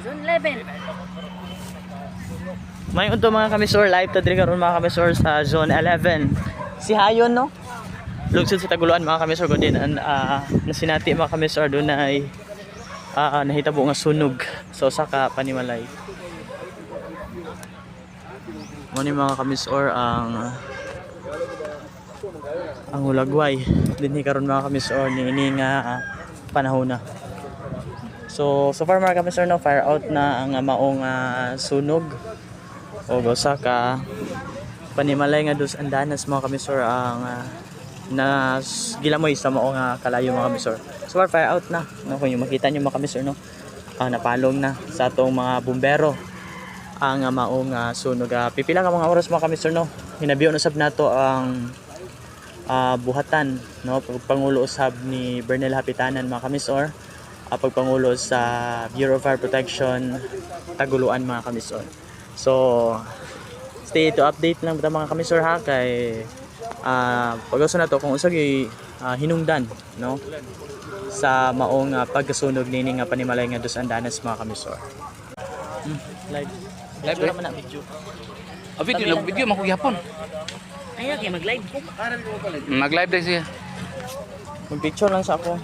Zone 11. May unto mga kamisor, live ta diri karon mga kamisor sa Zone 11. Si Hayon no. Lungsod sa Taguluan mga kamisor kun din nasinati mga kamisor doon ay nahitabo nga sunog sa usa ka panimalay. Mo ni mga kamisor ang hulagway dinhi karon mga kamisor niini nga panahon na. So far mga kamisor no, fire out na ang maong sunog o usa ka panimalay nga dos andanas mga kamisor ang na gilamoy sa maong kalayo mga kamisor. So far fire out na no, kung yung makita niyo mga kamisor no, napalong na sa atong mga bumbero ang maong sunog. Pipila ka mga oras mga kamisor no, hinabiyo na sab nato ang buhatan no, pagpangulo usab ni Bernel Hapitanan mga kamisor, pagpangulo sa Bureau of Fire Protection Taguluan mga kamisor. So stay to update lang bitaw mga kamisor ha, kay pag-usa na to kung usag hinungdan no sa maong pagkasunog nini nga panimalay nga dos andanas mga kamisor. Live naman na video. Video man ko gihapon. Ayaw kayo mag-live po. Mag-live din siya. Mag-picture lang sa ako.